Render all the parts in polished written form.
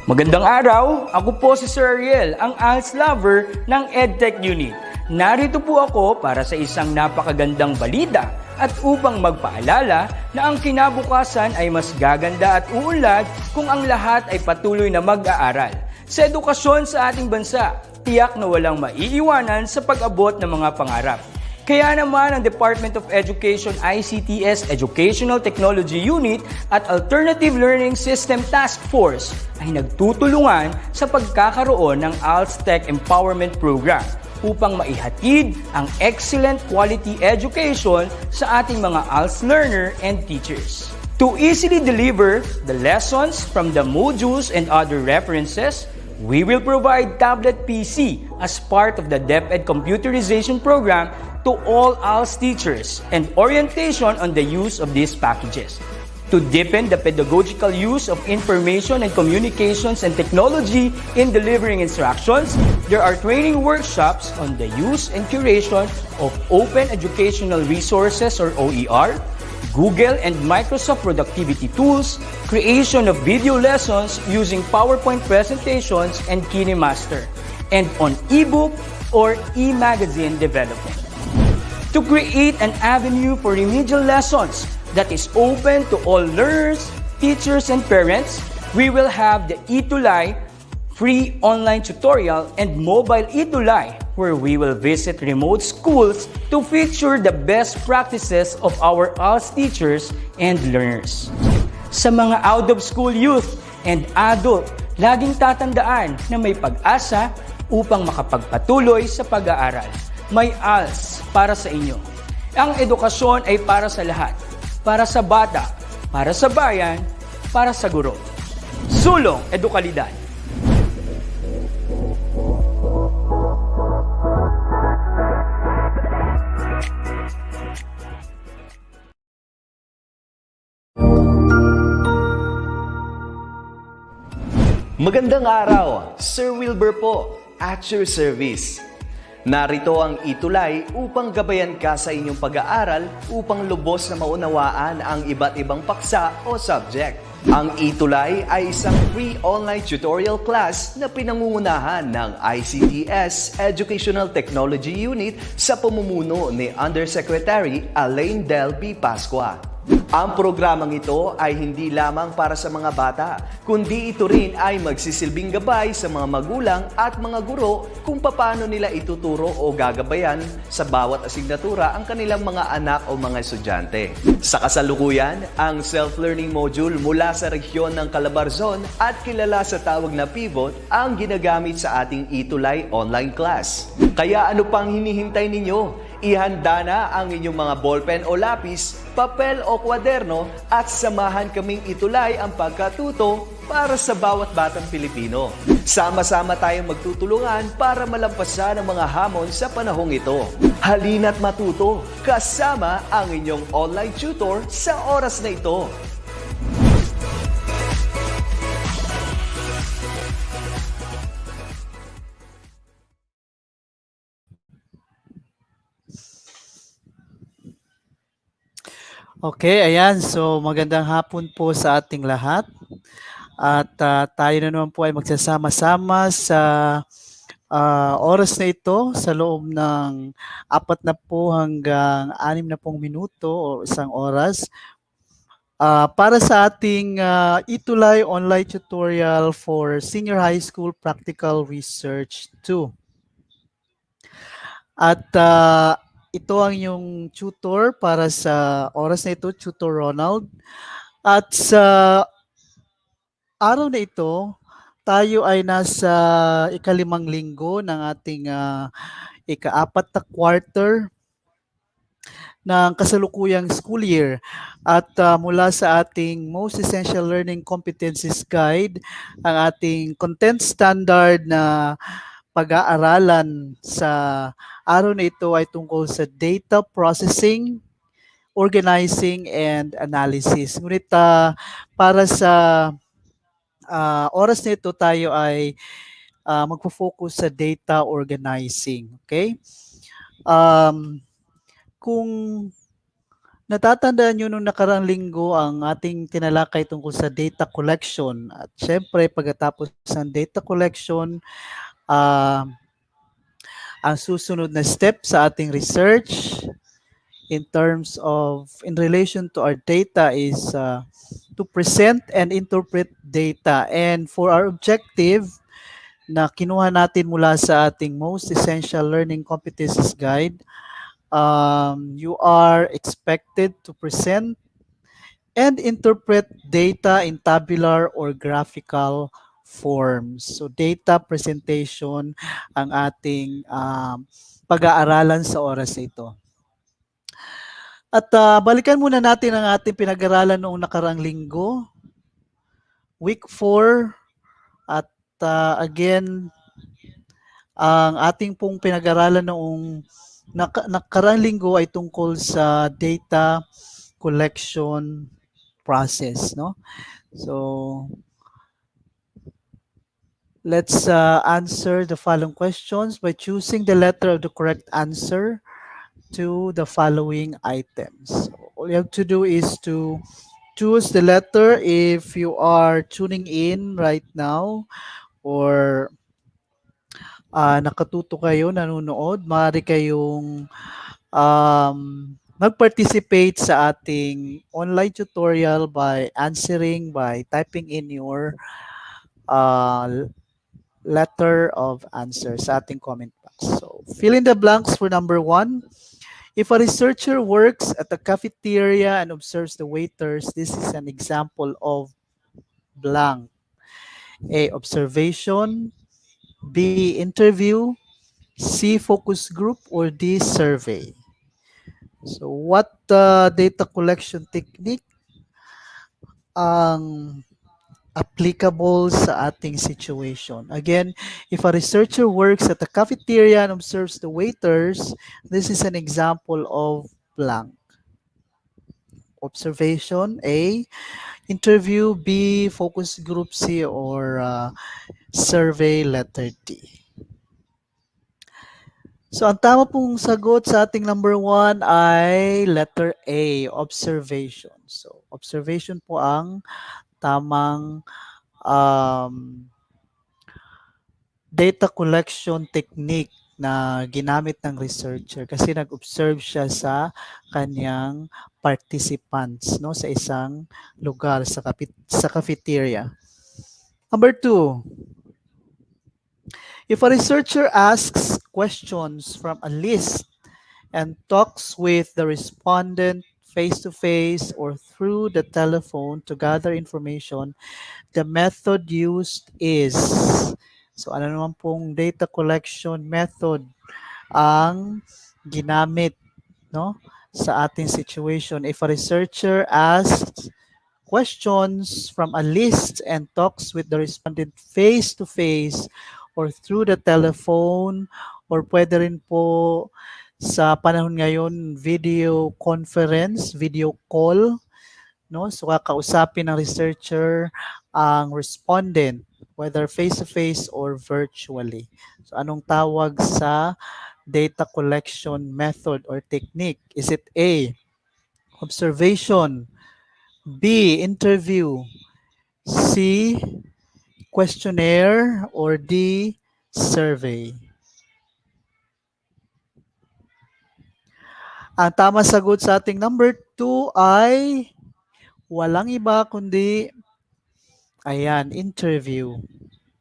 Magandang araw, ako po si Sir Ariel, ang ALS lover ng Edtech Unit. Narito po ako para sa isang napakagandang balita at upang magpaalala na ang kinabukasan ay mas gaganda at uunlad kung ang lahat ay patuloy na mag-aaral. Sa edukasyon sa ating bansa, tiyak na walang maiiwanan sa pag-abot ng mga pangarap. Kaya naman ang Department of Education ICT's Educational Technology Unit at Alternative Learning System Task Force ay nagtutulungan sa pagkakaroon ng ALS Tech Empowerment Program upang maihatid ang excellent quality education sa ating mga ALS learner and teachers. To easily deliver the lessons from the modules and other references, we will provide tablet PC as part of the DepEd computerization program to all ALS teachers and orientation on the use of these packages. To deepen the pedagogical use of information and communications and technology in delivering instructions, there are training workshops on the use and curation of open educational resources or OER, Google and Microsoft productivity tools, creation of video lessons using PowerPoint presentations and KineMaster, and on ebook or e-magazine development. To create an avenue for remedial lessons that is open to all learners, teachers, and parents, we will have the ETUlay free online tutorial and mobile ETUlay, where we will visit remote schools to feature the best practices of our ALS teachers and learners. Sa mga out-of-school youth and adult, laging tatandaan na may pag-asa upang makapagpatuloy sa pag-aaral. May ALS para sa inyo. Ang edukasyon ay para sa lahat. Para sa bata, para sa bayan, para sa guro. Sulong Edukalidad. Magandang araw, Sir Wilbur po, at your service. Narito ang ETUlay upang gabayan ka sa inyong pag-aaral upang lubos na maunawaan ang iba't ibang paksa o subject. Ang ETUlay ay isang free online tutorial class na pinangungunahan ng ICT's Educational Technology Unit sa pamumuno ni Undersecretary Elaine Del B. Pascua. Ang programang ito ay hindi lamang para sa mga bata, kundi ito rin ay magsisilbing gabay sa mga magulang at mga guro kung paano nila ituturo o gagabayan sa bawat asignatura ang kanilang mga anak o mga estudyante. Sa kasalukuyan, ang self-learning module mula sa rehiyon ng Calabarzon at kilala sa tawag na pivot ang ginagamit sa ating ETUlay online class. Kaya ano pang hinihintay ninyo? Ihanda na ang inyong mga ballpen o lapis, papel o kwaderno at samahan kaming itulay ang pagkatuto para sa bawat batang Pilipino. Sama-sama tayong magtutulungan para malampasan ang mga hamon sa panahong ito. Halina't matuto kasama ang inyong online tutor sa oras na ito. Okay, ayan. So magandang hapon po sa ating lahat. At tayo na naman po ay magsasama-sama sa oras na ito sa loob ng 4 hanggang 6 minuto o isang oras para sa ating ETUlay online tutorial for Senior High School Practical Research 2. At ito ang yung tutor para sa oras na ito, Tutor Ronald. At sa araw na ito, tayo ay nasa ika-5 linggo ng ating ika-4 na quarter ng kasalukuyang school year. At mula sa ating Most Essential Learning Competencies Guide, ang ating content standard na pag-aaralan sa araw na ito ay tungkol sa data processing, organizing, and analysis. Ngunit para sa oras na ito, tayo ay magpo-focus sa data organizing. Okay? Kung Natatandaan nyo nung nakaraang linggo ang ating tinalakay tungkol sa data collection. At syempre, pagkatapos ng data collection, ah, ang susunod na step sa ating research in relation to our data is to present and interpret data. And for our objective na kinuha natin mula sa ating most essential learning competencies guide, you are expected to present and interpret data in tabular or graphical forms. So data presentation ang ating pag-aaralan sa oras na ito. At balikan muna natin ang ating pinag-aralan noong nakarang linggo, week 4. At again, ang ating pong pinag-aralan noong nakarang linggo ay tungkol sa data collection process, no? So, let's answer the following questions by choosing the letter of the correct answer to the following items. So, all you have to do is to choose the letter if you are tuning in right now or nakatuto kayo, nanonood. Maaari kayong mag-participate sa ating online tutorial by answering, by typing in your letter of answer sa ating comment box. So, fill in the blanks for number 1. If a researcher works at a cafeteria and observes the waiters, this is an example of blank. A, observation. B, interview. C, focus group. Or D, survey. So, what data collection technique ang applicable sa ating situation? Again, if a researcher works at a cafeteria and observes the waiters, this is an example of blank. Observation, A. Interview, B. Focus group, C. Or survey, letter D. So, ang tama pong sagot sa ating number 1 ay letter A, observation. So, observation po ang tamang data collection technique na ginamit ng researcher kasi nag-observe siya sa kanyang participants, no, sa isang lugar sa cafeteria. Number 2, if a researcher asks questions from a list and talks with the respondent face-to-face or through the telephone to gather information, the method used is... So ano naman pong data collection method ang ginamit, no, sa ating situation? If a researcher asks questions from a list and talks with the respondent face-to-face or through the telephone, or pwede rin po sa panahon ngayon video conference, video call, no? So kakausapin ng researcher ang respondent whether face-to-face or virtually. So anong tawag sa data collection method or technique? Is it A, observation, B, interview, C, questionnaire, or D, survey? Ang tama sagot sa ating number 2 ay walang iba kundi ayan, interview.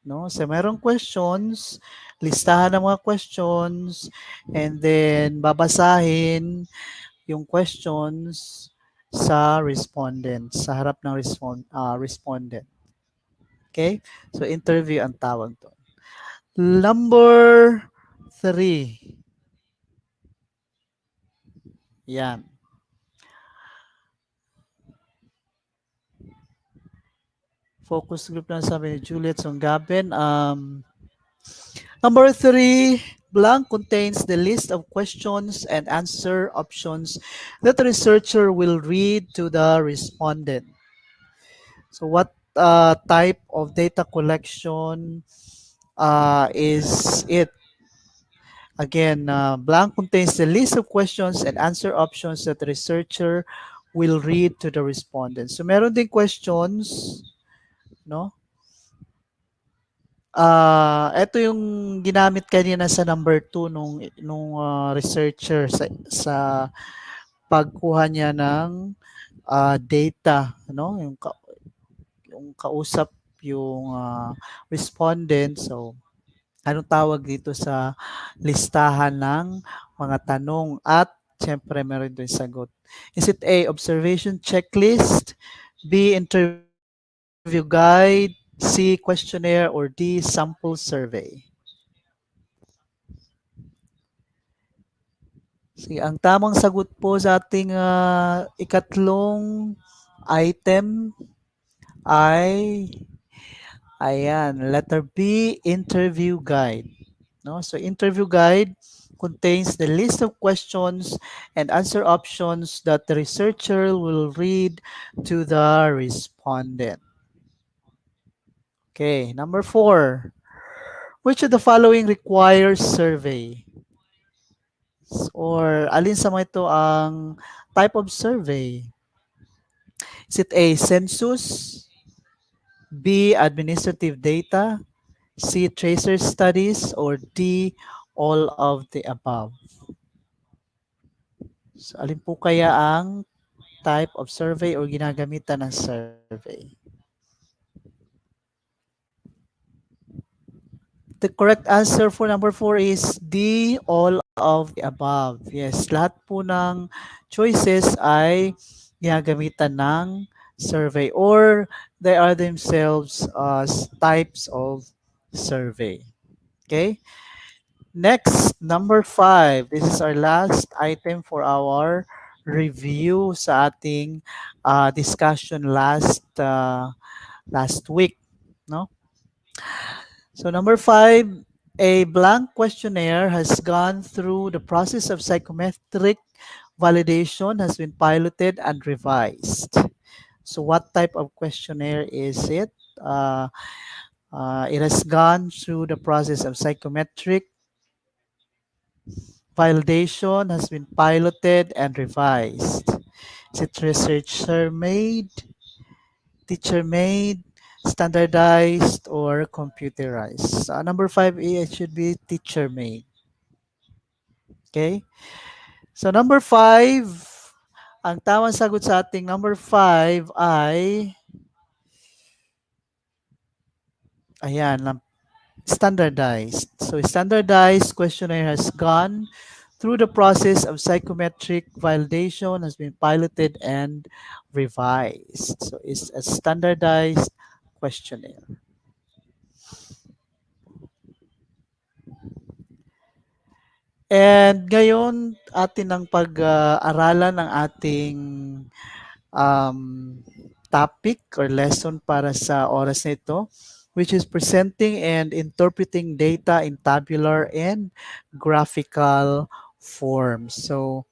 No? So merong questions, listahan ng mga questions, and then babasahin yung questions sa respondent, sa harap ng respondent. Okay? So interview ang tawag doon. Number 3. Yan. Focus group na sabi ni Juliet Songgaben. Number 3, blank contains the list of questions and answer options that the researcher will read to the respondent. So what type of data collection is it? Again, blank contains the list of questions and answer options that the researcher will read to the respondents. So meron ding questions, no? Ito yung ginamit kanina sa number 2 nung researcher sa pagkuha niya ng data, no? Yung kausap yung respondent. So anong tawag dito sa listahan ng mga tanong at siyempre meron din sagot. Is it A, observation checklist, B, interview guide, C, questionnaire, or D, sample survey? Sige, ang tamang sagot po sa ating ikatlong item ay ayan, letter B, interview guide. No? So interview guide contains the list of questions and answer options that the researcher will read to the respondent. Okay, number 4. Which of the following requires survey? Or alin sa mga ito ang type of survey? Is it A, census, B, administrative data, C, tracer studies, or D, all of the above? So, alin po kaya ang type of survey or ginagamitan ng survey? The correct answer for number 4 is D, all of the above. Yes, lahat po ng choices ay ginagamitan ng survey or they are themselves types of survey. Okay? Next, number 5. This is our last item for our review sa ating discussion last week, no? So number 5, a blank questionnaire has gone through the process of psychometric validation, has been piloted and revised. So what type of questionnaire is it? It has gone through the process of psychometric validation, has been piloted and revised. Is it researcher made, teacher made, standardized, or computerized? Number 5, it should be teacher made. Okay? So number 5, ang tamang sagot sa ating number 5 ay ayan, standardized. So standardized questionnaire has gone through the process of psychometric validation, has been piloted and revised. So it's a standardized questionnaire. And ngayon, atin ang pag-aralan ng ating um, topic or lesson para sa oras na ito, which is presenting and interpreting data in tabular and graphical form. So,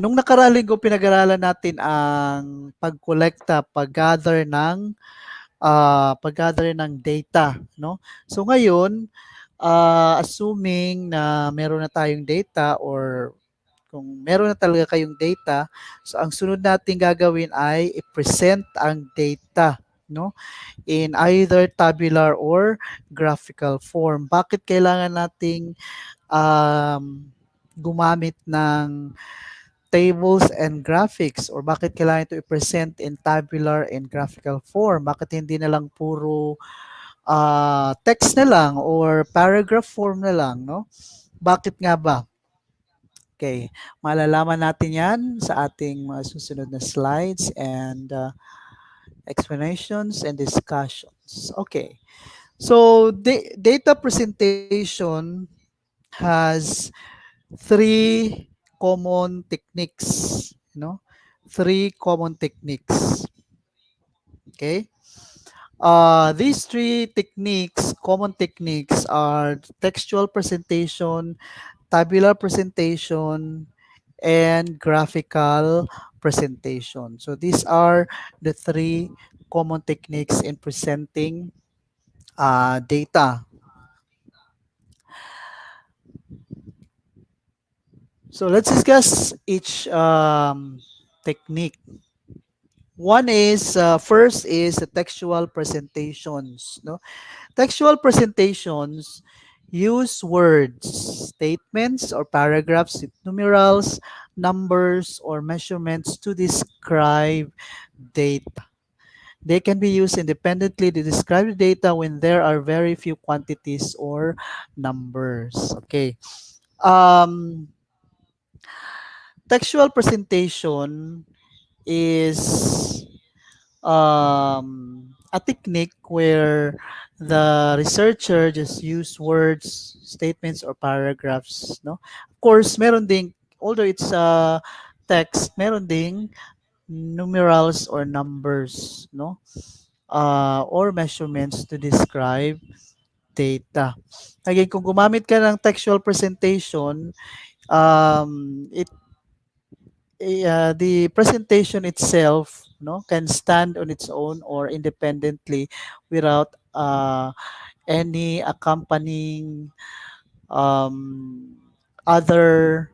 nung nakaraang linggo, pinag-aralan natin ang pag-collecta, pag-gather ng data, no? So ngayon, assuming na meron na tayong data or kung meron na talaga kayong data, so ang sunod natin gagawin ay i-present ang data, no? In either tabular or graphical form. Bakit kailangan nating gumamit ng tables and graphics or bakit kailangan ito i-present in tabular and graphical form? Bakit hindi na lang puro text na lang or paragraph form na lang, no? Bakit nga ba? Okay, malalaman natin yan sa ating mga susunod na slides and explanations and discussions. Okay, so data presentation has 3 common techniques, you know, 3 common techniques. Okay. These 3 techniques, common techniques, are textual presentation, tabular presentation, and graphical presentation. So these are the 3 common techniques in presenting data. So let's discuss each technique. One is first is the textual presentations. No, textual presentations use words, statements, or paragraphs with numerals, numbers, or measurements to describe data. They can be used independently to describe the data when there are very few quantities or numbers. Okay. Um, Textual presentation is a technique where the researcher just use words, statements, or paragraphs. No, of course, meron ding, although it's text, meron ding numerals or numbers, no, or measurements to describe data. Again, kung gumamit ka ng textual presentation, it the presentation itself, no, can stand on its own or independently without any accompanying um, other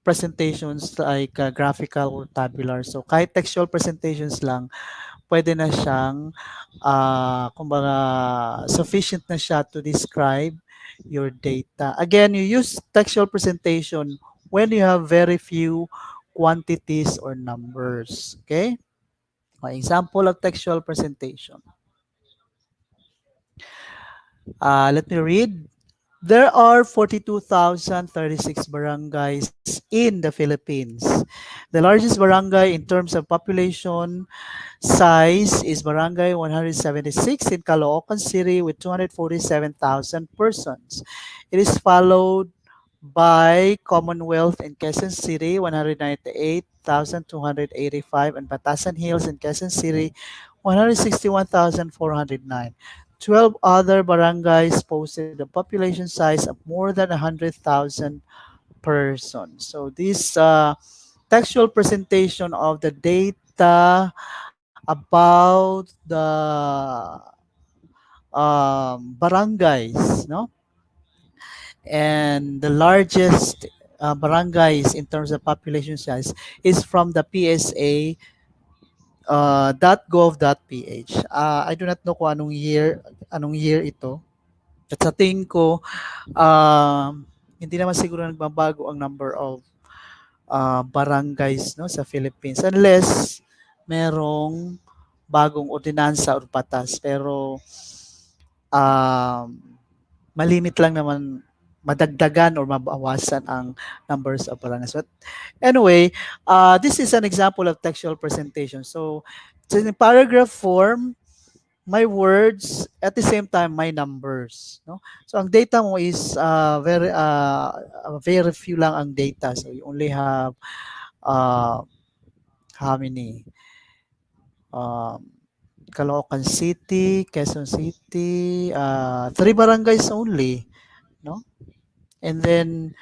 presentations like graphical or tabular. So kahit textual presentations lang, pwede na siyang kumbaga sufficient na siya to describe your data. Again, you use textual presentation when you have very few quantities or numbers. Okay? Example of textual presentation. Let me read. There are 42,036 barangays in the Philippines. The largest barangay in terms of population size is Barangay 176 in Caloocan City with 247,000 persons. It is followed by Commonwealth in Quezon City, 198,285, and Batasan Hills in Quezon City, 161,409. 12 other barangays posted a population size of more than 100,000 persons. So this textual presentation of the data about the barangays, no? And the largest barangays in terms of population size is from the PSA .gov.ph. I do not know kung anong year ito. At sa tingin ko, hindi naman siguro nagbabago ang number of barangays, no, sa Philippines unless merong bagong ordinansa or batas, pero um, malimit lang naman madagdagan or mabawasan ang numbers of barangays. But anyway, this is an example of textual presentation. So it's in paragraph form, my words, at the same time my numbers, no? So ang data mo is very few lang ang data. So you only have how many? Um, Caloocan City, Quezon City, three barangays only, no? And then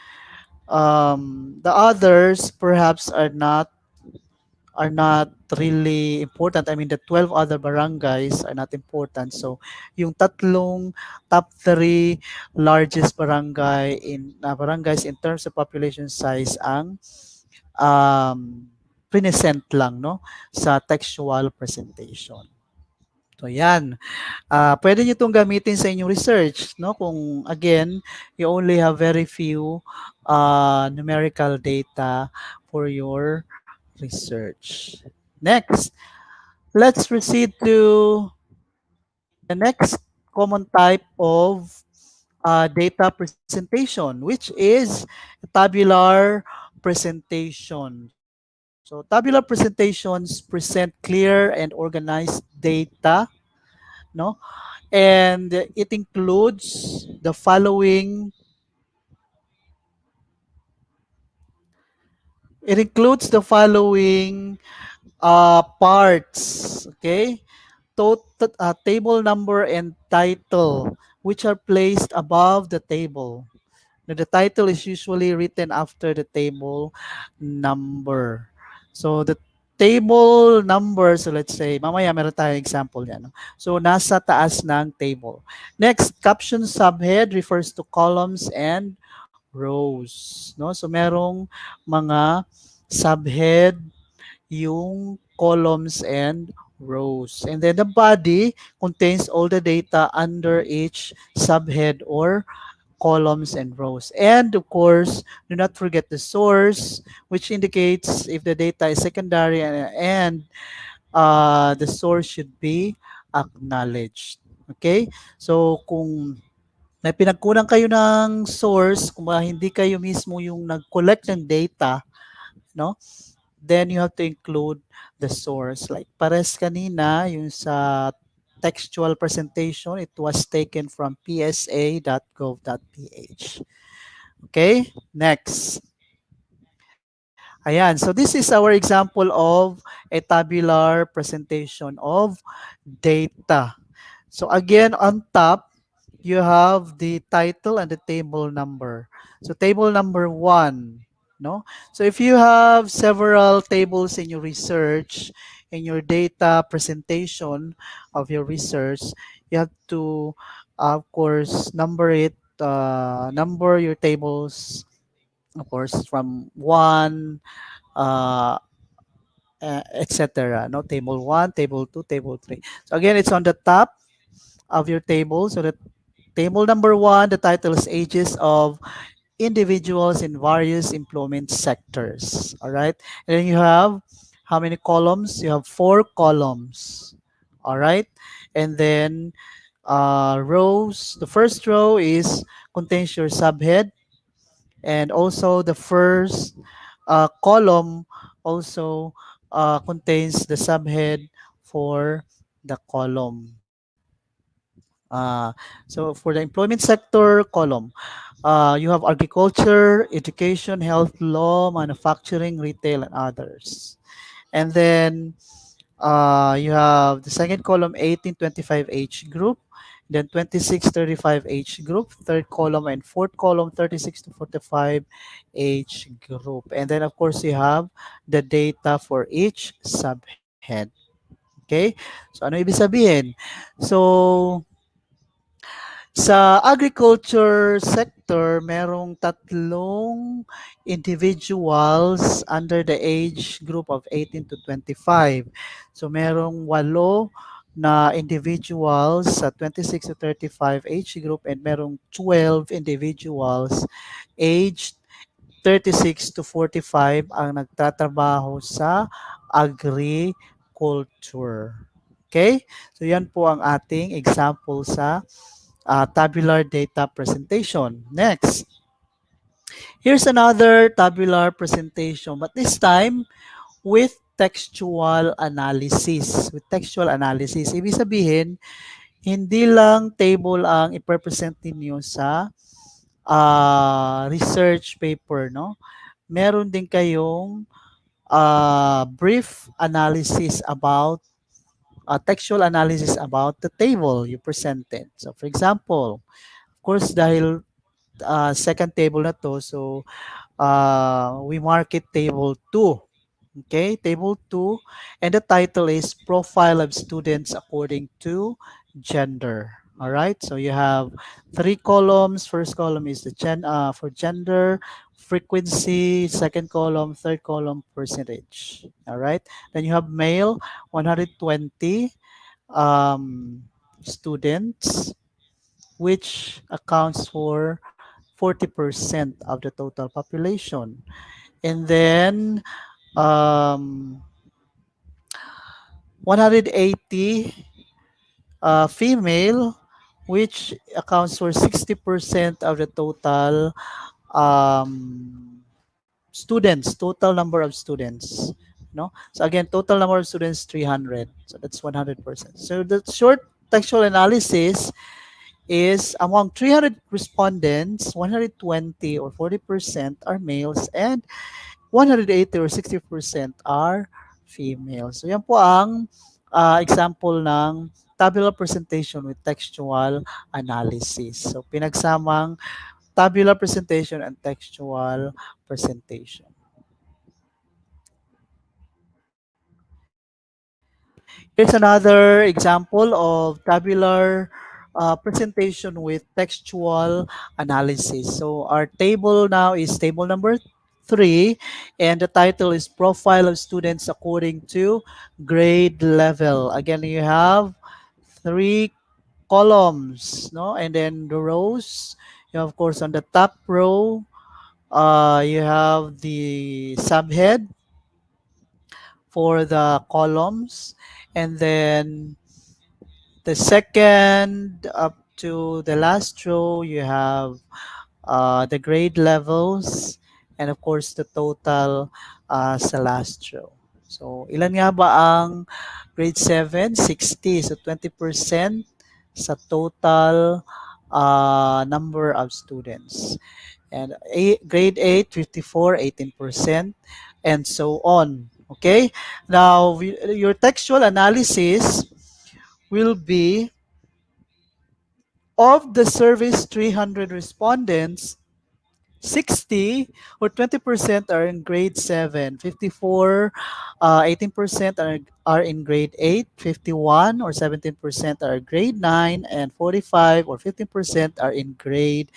the others perhaps are not really important. I mean, the 12 other barangays are not important. So, yung tatlong top three largest barangays in terms of population size ang present lang, no, sa textual presentation. So, yan. Pwede nyo itong gamitin sa inyong research, no? Kung, again, you only have very few numerical data for your research. Next, let's proceed to the next common type of data presentation, which is tabular presentation. So tabular presentations present clear and organized data, no? And it includes the following parts, okay? Table number and title, which are placed above the table. Now, the title is usually written after the table number. So the table number, so let's say, mamaya meron tayong example yan, no? So nasa taas ng table. Next, caption subhead refers to columns and rows, no? So merong mga subhead yung columns and rows. And then the body contains all the data under each subhead or columns and rows. And of course, do not forget the source, which indicates if the data is secondary, and the source should be acknowledged. Okay? So kung may pinagkunan kayo ng source, kung hindi kayo mismo yung nag-collect ng data, no? Then you have to include the source. Like pares kanina, yung sa textual presentation, it was taken from psa.gov.ph. Okay, next. Ayan, so this is our example of a tabular presentation of data. So again, on top, you have the title and the table number. So table number 1, no? So if you have several tables in your research, in your data presentation of your research, you have to, of course, number your tables, of course, from 1, uh, etc. No, table 1, table 2, table 3. So again, it's on the top of your table. So the table number 1, the title is Ages of Individuals in Various Employment Sectors. All right. And then you have how many columns? You have 4 columns. All right. And then rows. The first row is contains your subhead, and also the first column also contains the subhead for the column. So for the employment sector column, you have agriculture, education, health, law, manufacturing, retail, and others. And then you have the second column, 18-25 age group, then 26-35 age group, third column and fourth column, 36-45 age group. And then of course you have the data for each subhead. Okay? So ano ibig sabihin? So sa agriculture sector, merong tatlong individuals under the age group of 18 to 25. So merong 8 na individuals sa 26 to 35 age group, and merong 12 individuals aged 36 to 45 ang nagtatrabaho sa agriculture. Okay? So yan po ang ating example sa tabular data presentation. Next, here's another tabular presentation, but this time with textual analysis. With textual analysis, ibig sabihin, hindi lang table ang i-represent ninyo sa research paper, no? Meron din kayong brief analysis about textual analysis about the table you presented. So for example, of course, dahil second table na to, so we mark it table 2. Okay, table 2, and the title is Profile of Students According to Gender. All right, so you have 3 columns. First column is the for gender, frequency, second column, third column, percentage. All right, then you have male, 120 students, which accounts for 40% of the total population. And then 180 female, which accounts for 60% of the total students, total number of students. No? So again, total number of students 300. So that's 100%. So the short textual analysis is among 300 respondents, 120 or 40% are males, and 180 or 60% are females. So yan po ang example ng tabular presentation with textual analysis. So pinagsamang tabular presentation and textual presentation. Here's another example of tabular presentation with textual analysis. So our table now is table number 3, and the title is Profile of Students According to Grade Level. Again, you have three columns, no, and then the rows. You have, of course, on the top row, you have the subhead for the columns, and then the second up to the last row, you have the grade levels, and of course the total sa last row. So ilan nga ba ang grade 7? 60. So 20% sa total number of students. And grade 8, 54, 18%, and so on. Okay? Now, your textual analysis will be of the survey's 300 respondents, 60 or 20% are in grade 7, 54, 18% are in grade 8, 51 or 17% are grade 9, and 45 or 15% are in grade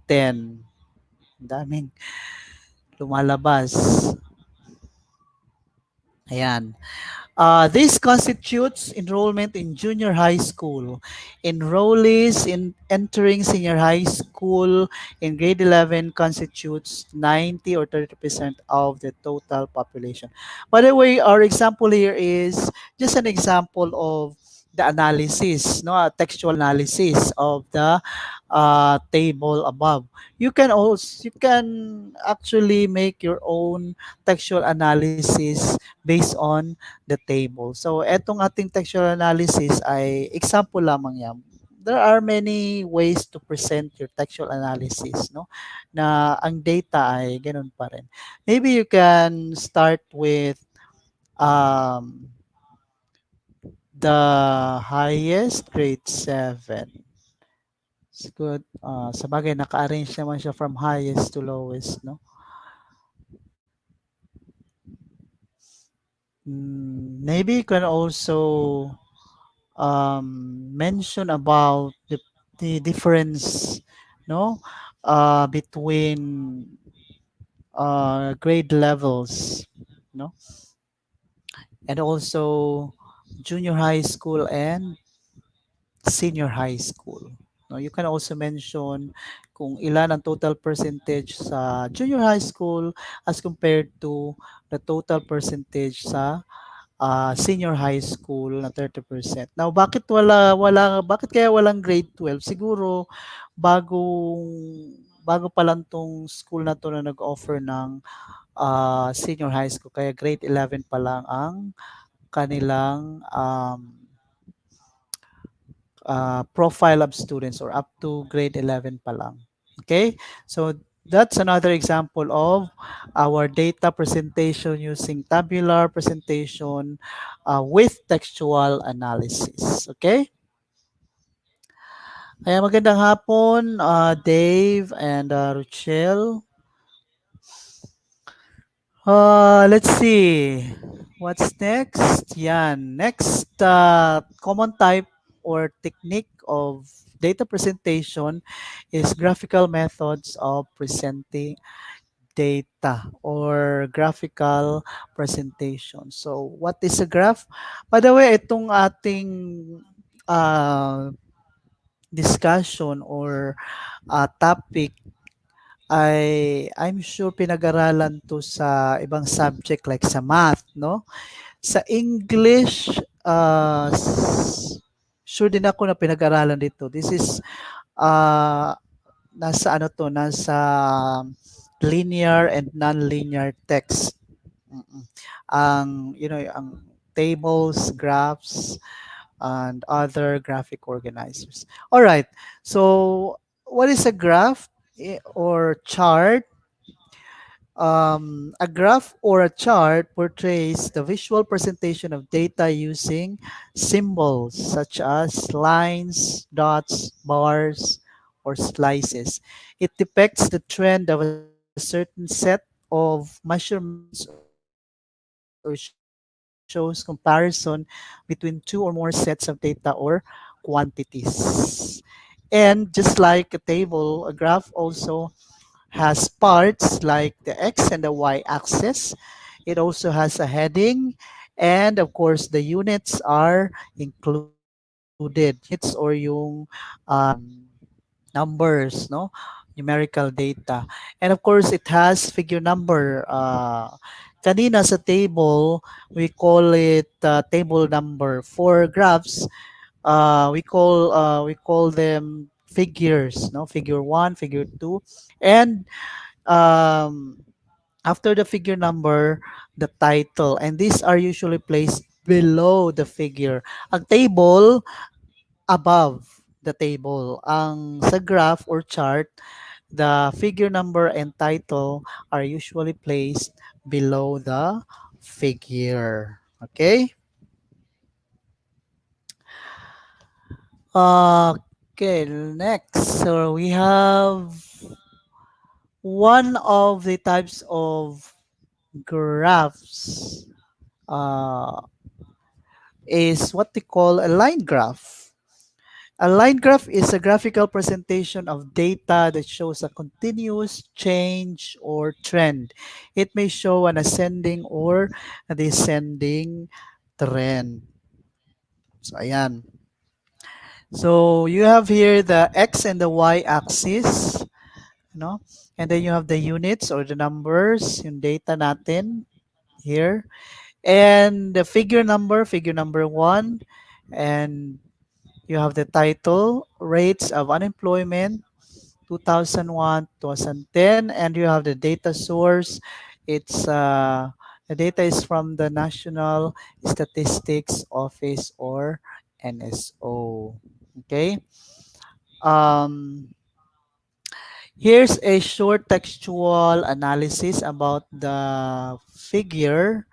10. Daming lumalabas. Ayan. This constitutes enrollment in junior high school. Enrollees in entering senior high school in grade 11 constitutes 90 or 30% of the total population. By the way, our example here is just an example of the analysis, no, a textual analysis of the table above. You can actually make your own textual analysis based on the table. So, etong ating textual analysis ay example lamang yan. There are many ways to present your textual analysis, no? Na ang data ay ganun pa rin. Maybe you can start with um, the highest, grade 7. It's good. Sa bagay, naka-arrange naman siya from highest to lowest, no? Maybe you can also mention about the difference, no, between grade levels, no, and also junior high school and senior high school. No, you can also mention kung ilan ang total percentage sa junior high school as compared to the total percentage sa senior high school na 30%. Now, bakit kaya walang grade 12? Siguro bago pa lang tong school na to na nag-offer ng senior high school, kaya grade 11 pa lang ang kanilang profile of students, or up to grade 11 pa lang. Okay? So that's another example of our data presentation using tabular presentation with textual analysis. Okay? Kaya magandang hapon, Dave and Rochelle. Let's see. What's next? Yan. Next common type or technique of data presentation is graphical methods of presenting data or graphical presentation. So, what is a graph? By the way, itong ating discussion or topic ay I'm sure pinag-aralan to sa ibang subject like sa math, no? Sa English, sure din ako na pinag-aralan dito. This is nasa ano to, nasa linear and non-linear text. Ang ang tables, graphs, and other graphic organizers. All right. So, what is a graph or chart? A graph or a chart portrays the visual presentation of data using symbols such as lines, dots, bars, or slices. It depicts the trend of a certain set of measurements or shows comparison between two or more sets of data or one graph. quantities. And just like a table, a graph also has parts like the x and the y axis. It also has a heading, and of course the units are included. Units or yung numbers, no? Numerical data. And of course it has figure number. Kanina sa table, we call it table number. For graphs, we call them figures, no? Figure 1, figure 2, and um, after the figure number, the title. And these are usually placed below the figure. Ang table, above the table. Ang sa graph or chart, the figure number and title are usually placed below the figure. Okay? Okay, next. So we have one of the types of graphs uh, is what they call a line graph. A line graph is a graphical presentation of data that shows a continuous change or trend. It may show an ascending or a descending trend. So, ayan. So, you have here the x and the y axis, no? And then you have the units or the numbers, yung data natin here. And the figure number 1, and you have the title, rates of unemployment, 2001, 2010, and you have the data source. It's the data is from the National Statistics Office or NSO. Okay. Um, Here's a short textual analysis about the figure.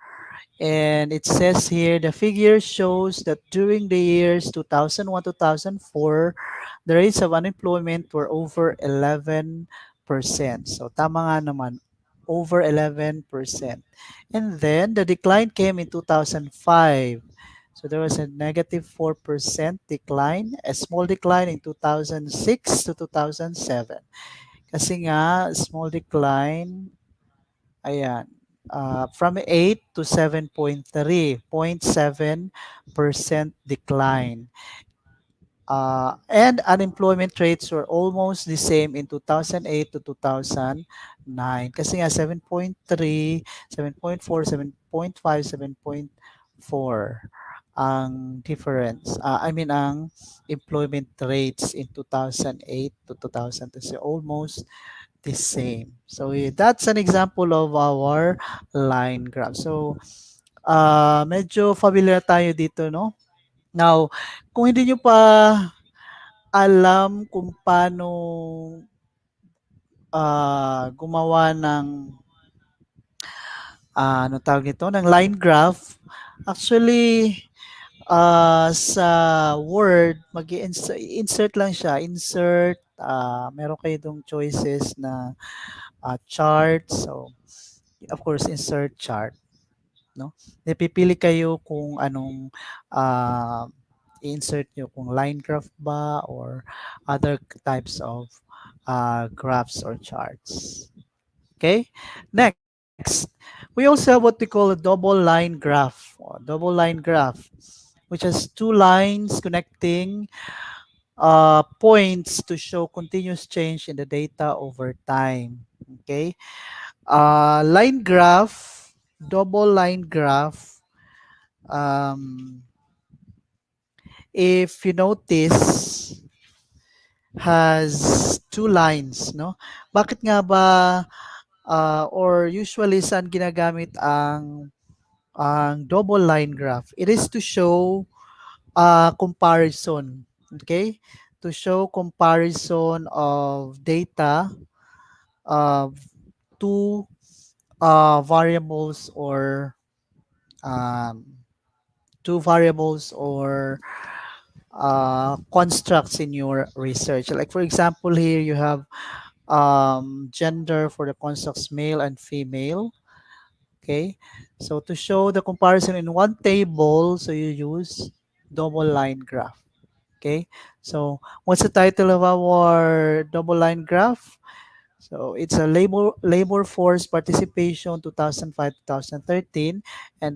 And it says here the figure shows that during the years 2001 2004, the rates of unemployment were over 11%. So tama nga naman, over 11%. And then the decline came in 2005. So there was a negative 4% decline, a small decline in 2006 to 2007. Kasi nga, small decline, ayan, from 8 to 7.3, 0.7% decline. And unemployment rates were almost the same in 2008 to 2009. Kasi nga 7.3, 7.4, 7.5, 7.4 ang difference. I mean, ang employment rates in 2008 to 2010. So almost the same. So that's an example of our line graph. So medyo familiar tayo dito, no? Now, kung hindi nyo pa alam kung paano gumawa ng ano tawag nito, ng line graph, actually sa Word, insert lang siya. Insert, meron kayo itong choices na chart. So, of course, insert chart. No? Napipili kayo kung anong i-insert nyo, kung line graph ba or other types of graphs or charts. Okay? Next, we also have what we call a double line graph. Double line graph, which has two lines connecting points to show continuous change in the data over time. Okay? Line graph, double line graph, if you notice, has two lines, no? Bakit nga ba or usually saan ginagamit ang double line graph? It is to show comparison, okay? To show comparison of data of two variables or um, constructs in your research. Like for example, here you have gender for the constructs male and female. Okay, so to show the comparison in one table, so you use double line graph. Okay, so what's the title of our double line graph? So it's a labor force participation 2005 2013, and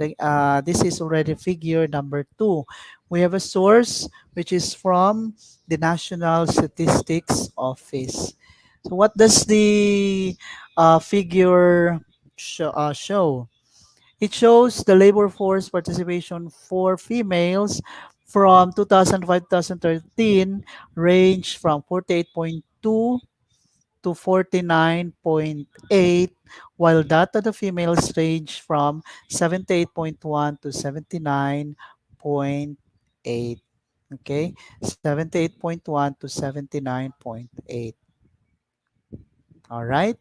this is already figure number 2. We have a source which is from the National Statistics Office. So what does the figure show? It shows the labor force participation for females from 2005 2013 range from 48.2 to 49.8, while that of the females range from 78.1 to 79.8. Okay, 78.1 to 79.8. All right,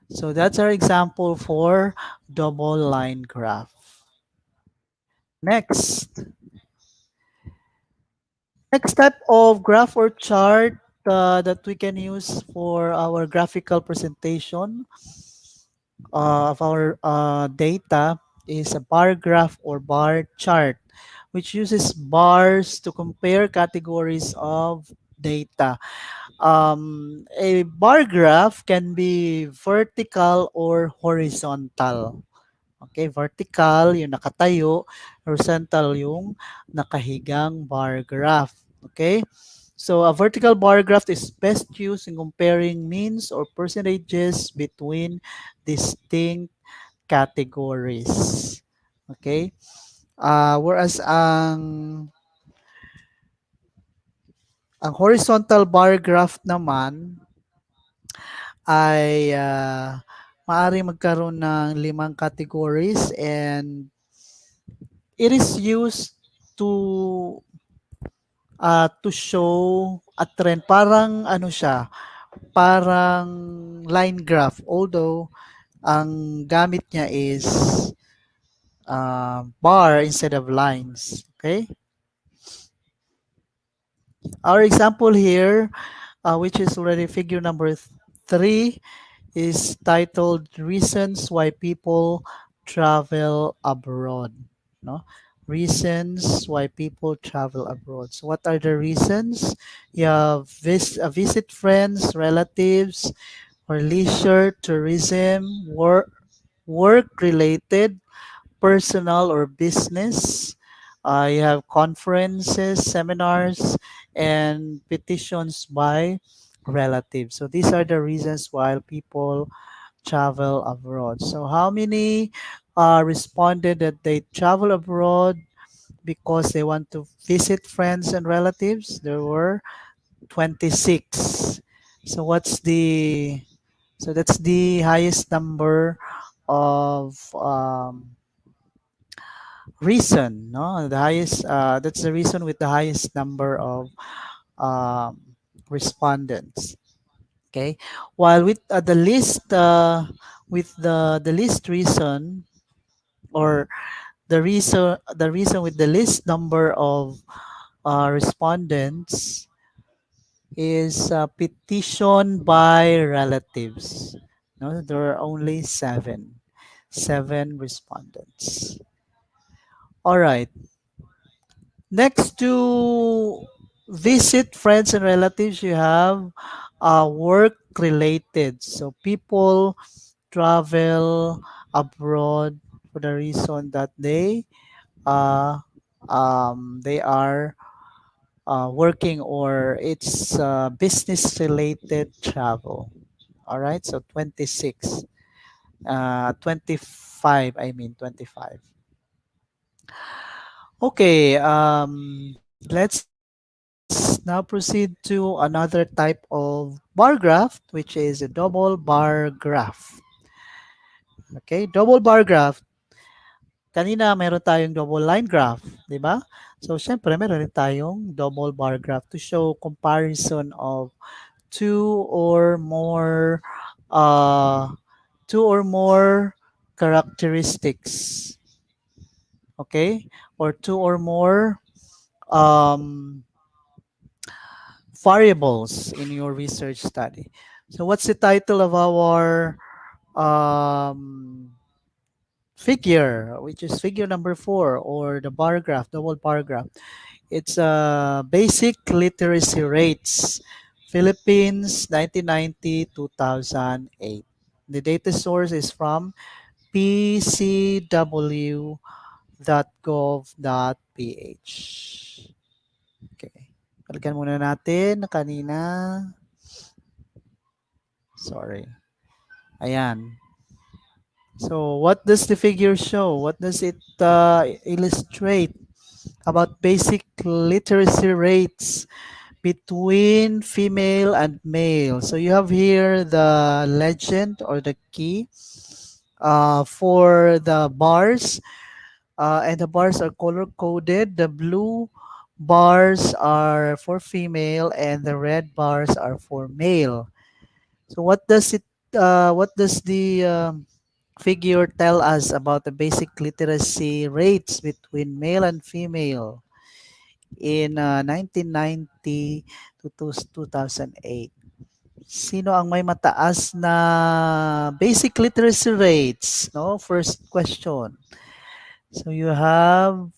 so that's our example for double line graph. Next, next type of graph or chart that we can use for our graphical presentation of our data is a bar graph or bar chart, which uses bars to compare categories of data. A bar graph can be vertical or horizontal. Okay, vertical yung nakatayo, horizontal yung nakahigang bar graph. Okay? So a vertical bar graph is best used in comparing means or percentages between distinct categories. Okay? Whereas ang horizontal bar graph naman ay maaari magkaroon ng 5 categories, and it is used to show a trend. Parang ano siya, parang line graph. Although, ang gamit niya is bar instead of lines. Okay? Our example here, which is already figure number 3, is titled Reasons Why People Travel Abroad. No? Reasons why people travel abroad. So what are the reasons? You have visit friends, relatives, or leisure, tourism, work related, personal or business. You have conferences, seminars, and petitions by relatives. So these are the reasons why people travel abroad. So how many responded that they travel abroad because they want to visit friends and relatives? There were 26. So that's the highest number of reason, no? The highest, that's the reason with the highest number of um, respondents. Okay, while with the list, with the least reason, or the reason with the least number of respondents is petition by relatives. No, there are only seven respondents. All right. Next to visit friends and relatives, you have work related. So people travel abroad for the reason that uh, they are working, or it's business related travel. All right, so 26, 25, I mean 25. Okay, let's now proceed to another type of bar graph, which is a double bar graph. Okay, double bar graph. Kanina meron tayong double line graph, di ba? So, syempre, meron rin tayong double bar graph to show comparison of two or more uh, two or more characteristics. Okay? Or two or more um, variables in your research study. So what's the title of our um, figure, which is figure number 4, or the bar graph, double bar graph. It's basic literacy rates, Philippines 1990 2008. The data source is from pcw.gov.ph. Okay. Balikan muna natin na kanina. Sorry. Ayan. So, what does the figure show? What does it illustrate about basic literacy rates between female and male? So, you have here the legend or the key for the bars, and the bars are color coded. The blue bars are for female, and the red bars are for male. So, what does the figure tell us about the basic literacy rates between male and female in 1990 to 2008? Sino ang may mataas na basic literacy rates? No, first question. So you have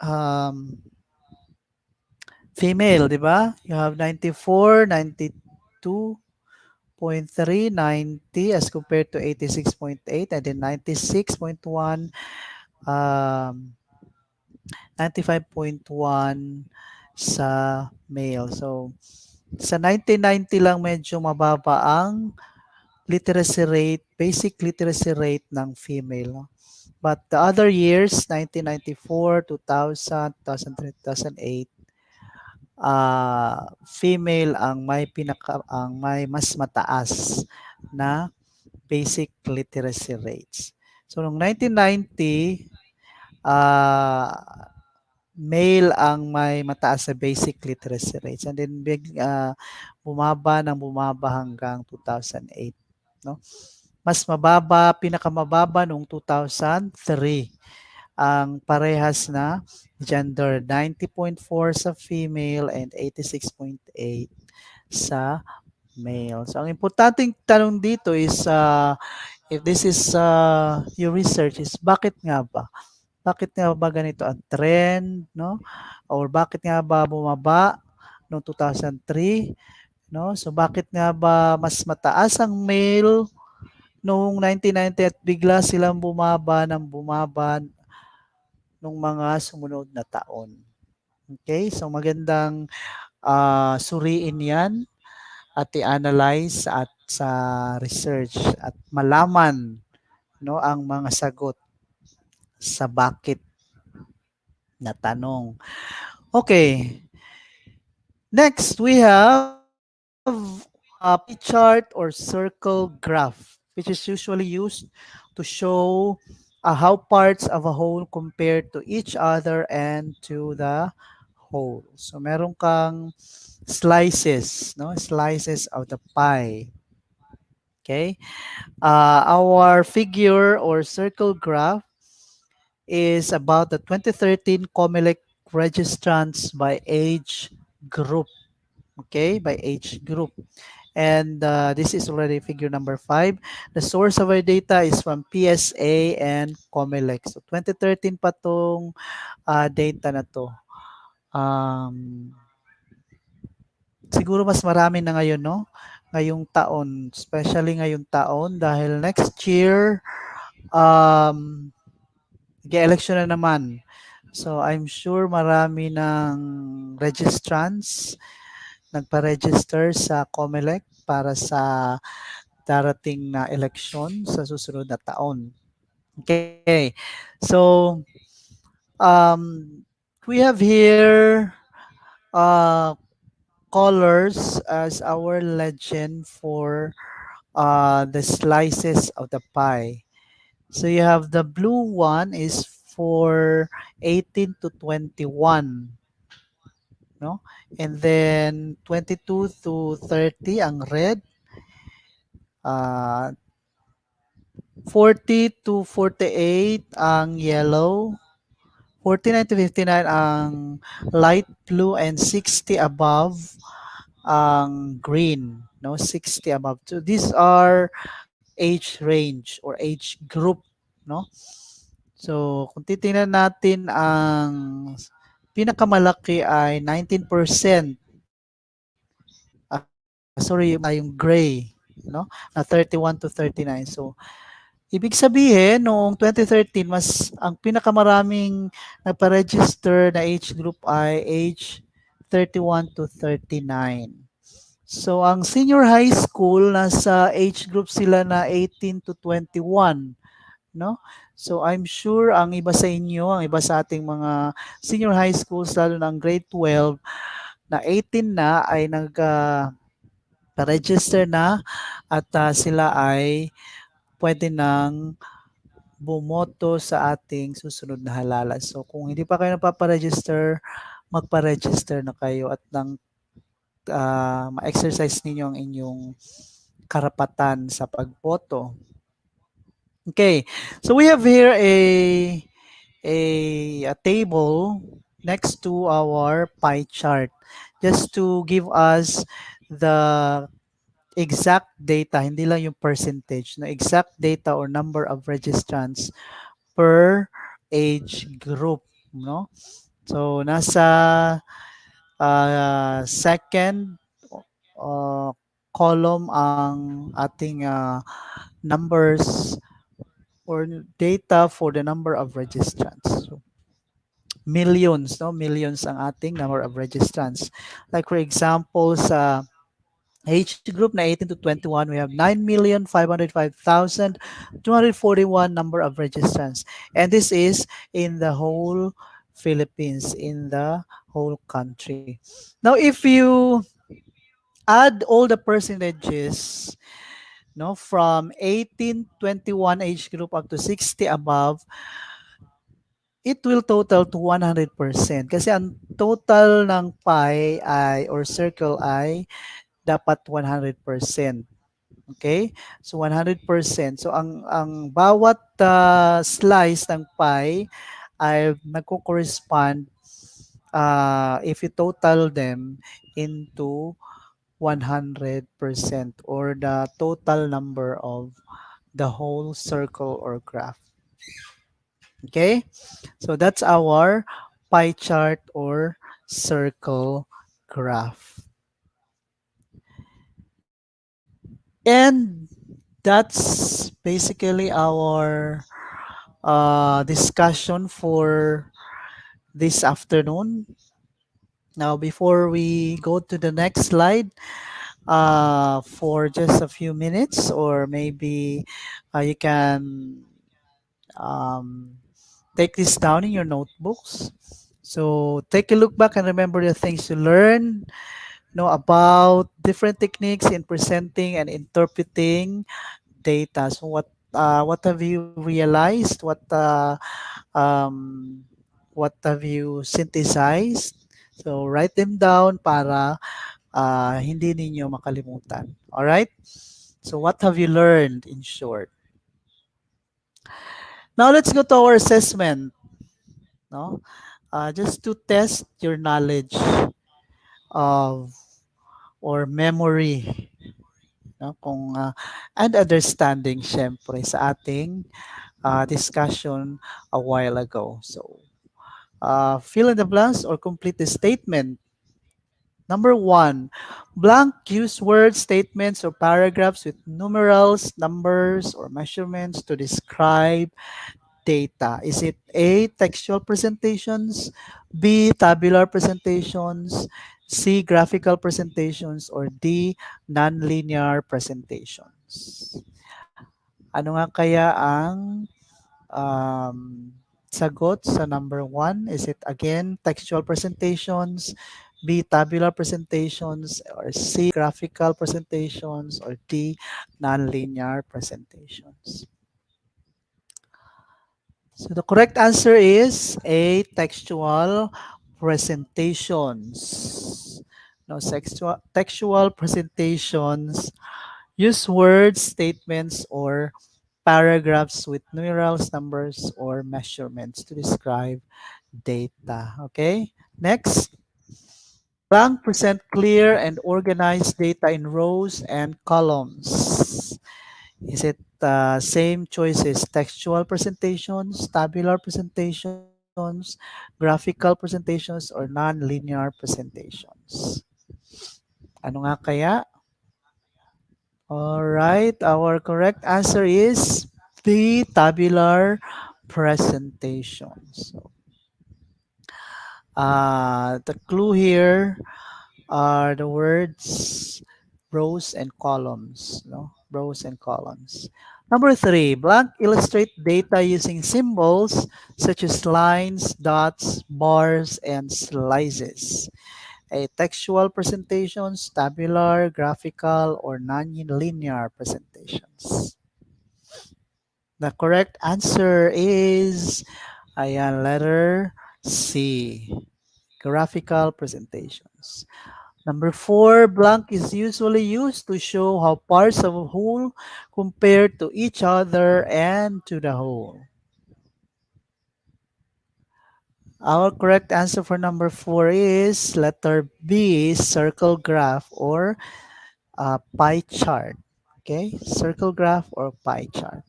um, female, di ba? You have 94, 92.3, 90 as compared to 86.8, and then 96.1, um, 95.1 sa male. So, sa 1990 lang medyo mababa ang literacy rate, basic literacy rate ng female. No? But the other years, 1994, 2000, 2003, 2008, female ang may mas mataas na basic literacy rates. So, noong 1990, male ang may mataas sa basic literacy rates, and then bumaba hanggang 2008, no? Mas mababa, pinakamababa noong 2003 ang parehas na gender, 90.4 sa female and 86.8 sa male. So ang importanteng tanong dito is if this is your research, is bakit nga ba? Bakit nga ba ganito ang trend, no? Or bakit nga ba bumaba noong 2003, no? So bakit nga ba mas mataas ang male noong 1990 at bigla silang bumaba nung mga sumunod na taon? Okay? So magandang suriin 'yan at i-analyze at sa research at malaman, no, ang mga sagot sa bakit na tanong. Okay. Next, we have a pie chart or circle graph, which is usually used to show how parts of a whole compare to each other and to the whole. So, meron kang slices, no? Slices of the pie. Okay? Our figure or circle graph is about the 2013 COMELEC registrants by age group. Okay, by age group. And this is already figure number 5. The source of our data is from PSA and COMELEC. So 2013 pa tong data na to. Siguro mas marami na ngayon, no? Ngayong taon, especially ngayong taon dahil next year election na naman. So I'm sure marami ng registrants nagpa-register sa COMELEC para sa darating na eleksyon sa susunod na taon. Okay. So we have here colors as our legend for the slices of the pie. So you have the blue one is for 18 to 21, no? And then 22 to 30 ang red. 40 to 48 ang yellow. 49 to 59 ang light blue, and 60 above ang green, no? 60 above. So these are age range or age group, no? So, kung titingnan natin ang pinakamalaki ay 19%. Yung gray, no? Na 31 to 39. So, ibig sabihin, noong 2013, ang pinakamaraming nagpa-register na age group ay age 31 to 39. So, ang senior high school, nasa age group sila na 18 to 21, no? So, I'm sure ang iba sa inyo, ang iba sa ating mga senior high schools, lalo na ang grade 12, na 18 na ay register na at sila ay pwede nang bumoto sa ating susunod na halalan. So kung hindi pa kayo nagpapa-register, magpa-register na kayo at nang ma-exercise ninyo ang inyong karapatan sa pagboto. Okay, so we have here a table next to our pie chart just to give us the exact data, hindi lang yung percentage, no, exact data or number of registrants per age group, no? So nasa second uh, column ang ating numbers or data for the number of registrants. So, millions, no? Millions ang ating number of registrants. Like for example, sa age group na 18 to 21, we have 9,505,241 number of registrants. And this is in the whole Philippines, in the whole country. Now, if you add all the percentages, no, from 18, 21 age group up to 60 above, it will total to 100%. Kasi ang total ng pie ay or circle ay dapat 100%. Okay? So 100%. So ang bawat slice ng pie ay magko-correspond if you total them into 100% or the total number of the whole circle or graph. Okay? So that's our pie chart or circle graph. And that's basically our discussion for this afternoon. Now, before we go to the next slide, for just a few minutes, or maybe you can take this down in your notebooks. So take a look back and remember the things you learned, know about different techniques in presenting and interpreting data. So what have you realized? What have you synthesized? So write them down para hindi ninyo makalimutan. All right? So what have you learned in short? Now let's go to our assessment. No? Just to test your knowledge of or memory, no, kung and understanding syempre sa ating discussion a while ago. So fill in the blanks or complete the statement. Number 1, blank use words, statements, or paragraphs with numerals, numbers, or measurements to describe data. Is it A, textual presentations, B, tabular presentations, C, graphical presentations, or D, nonlinear presentations? Ano nga kaya ang sagot sa number 1? Is it again textual presentations, B, tabular presentations, or C, graphical presentations, or D, nonlinear presentations? So the correct answer is A, textual presentations. No, textual presentations use words, statements, or paragraphs with numerals, numbers, or measurements to describe data. Okay, next. Blank present clear and organized data in rows and columns. Is it same choices, textual presentations, tabular presentations, graphical presentations, or non-linear presentations? Ano nga kaya? All right, our correct answer is the tabular presentations. So, the clue here are the words rows and columns, no? Rows and columns. Number three, blank illustrate data using symbols such as lines, dots, bars, and slices. A textual presentations, tabular, graphical, or non-linear presentations. The correct answer is ayan, letter C, graphical presentations. Number four, blank is usually used to show how parts of a whole compare to each other and to the whole. Our correct answer for number four is letter B, circle graph or pie chart. Okay, circle graph or pie chart.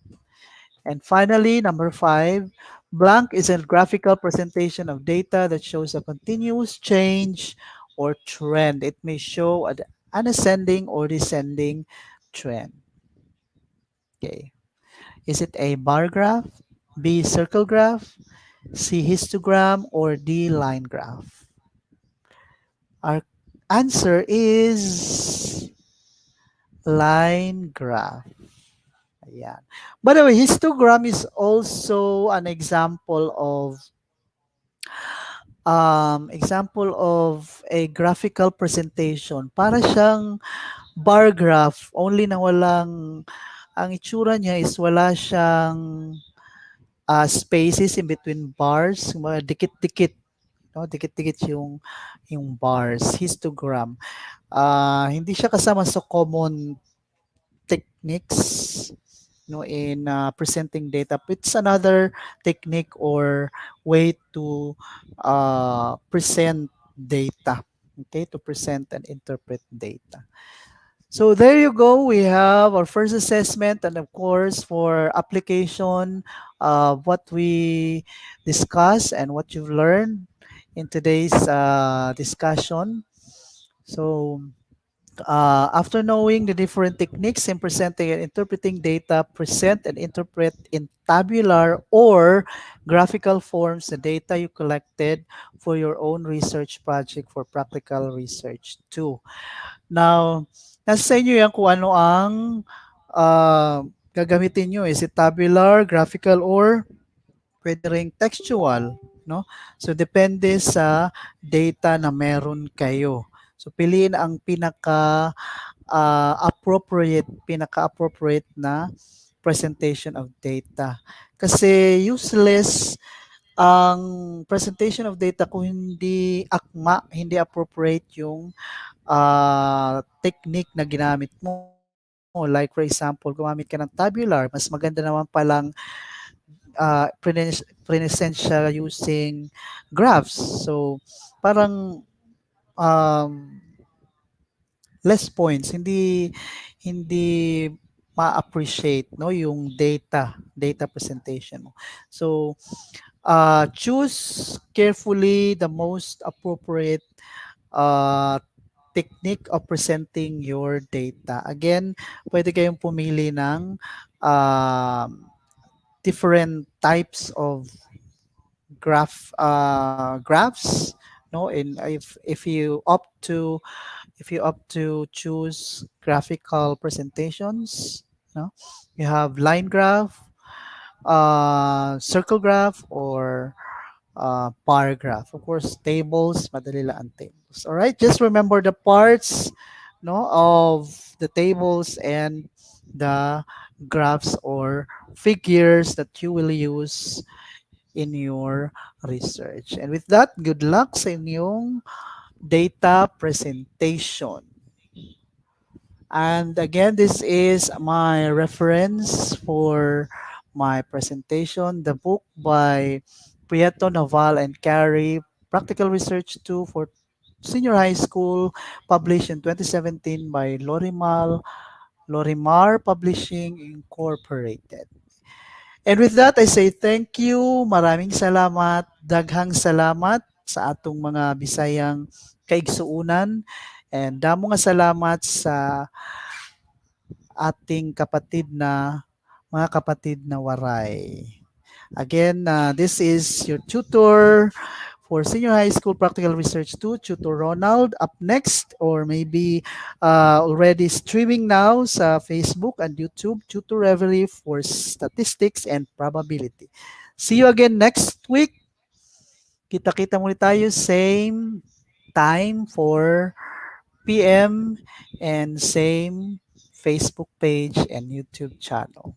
And finally, number five, blank is a graphical presentation of data that shows a continuous change or trend. It may show an ascending or descending trend. Okay. Is it A, bar graph, B, circle graph, C, histogram, or D, line graph? Our answer is line graph. Ayan. By the way, histogram is also an example of a graphical presentation. Para siyang bar graph, only na ang itsura niya is wala siyang spaces in between bars, mga dikit-dikit, no? Dikit-dikit yung bars, histogram. Hindi siya kasama sa common techniques, no, in presenting data. It's another technique or way to present data, okay, to present and interpret data. So there you go. We have our first assessment, and of course, for application, what we discussed and what you've learned in today's discussion. So after knowing the different techniques in presenting and interpreting data, present and interpret in tabular or graphical forms the data you collected for your own research project for practical research too. Now, nasa sa inyo yan kung ano ang gagamitin nyo. Is it tabular, graphical, or pwede ring textual, no? So depende sa data na meron kayo. So piliin ang pinaka-appropriate na presentation of data. Kasi useless ang presentation of data kung hindi akma, hindi appropriate yung technique na ginamit mo. Like for example, gumamit ka ng tabular, mas maganda naman palang present siya using graphs. So, parang um, less points, hindi ma-appreciate, no, yung data presentation mo. So, choose carefully the most appropriate technique of presenting your data. Again, pwede kayong pumili ng different types of graphs, no, and if you opt to choose graphical presentations, no, you have line graph, circle graph, or bar graph. Of course, tables, madali lang ang tables. All right, just remember the parts, no, of the tables and the graphs or figures that you will use in your research. And with that, good luck sa inyong data presentation. And again, this is my reference for my presentation, the book by Prieto, Naval, and Carey, Practical Research 2 for Senior High School, published in 2017 by Lorimal Lorimar Publishing Incorporated. And with that, I say thank you. Maraming salamat. Daghang salamat sa atong mga Bisayang kaigsuunan. And damo nga salamat sa ating kapatid na mga kapatid na waray. Again, this is your tutor for Senior High School Practical Research 2, Tutor Ronald. Up next, or maybe already streaming now sa Facebook and YouTube, Tutor Reverie for Statistics and Probability. See you again next week. Kita-kita muli tayo, same time for PM and same Facebook page and YouTube channel.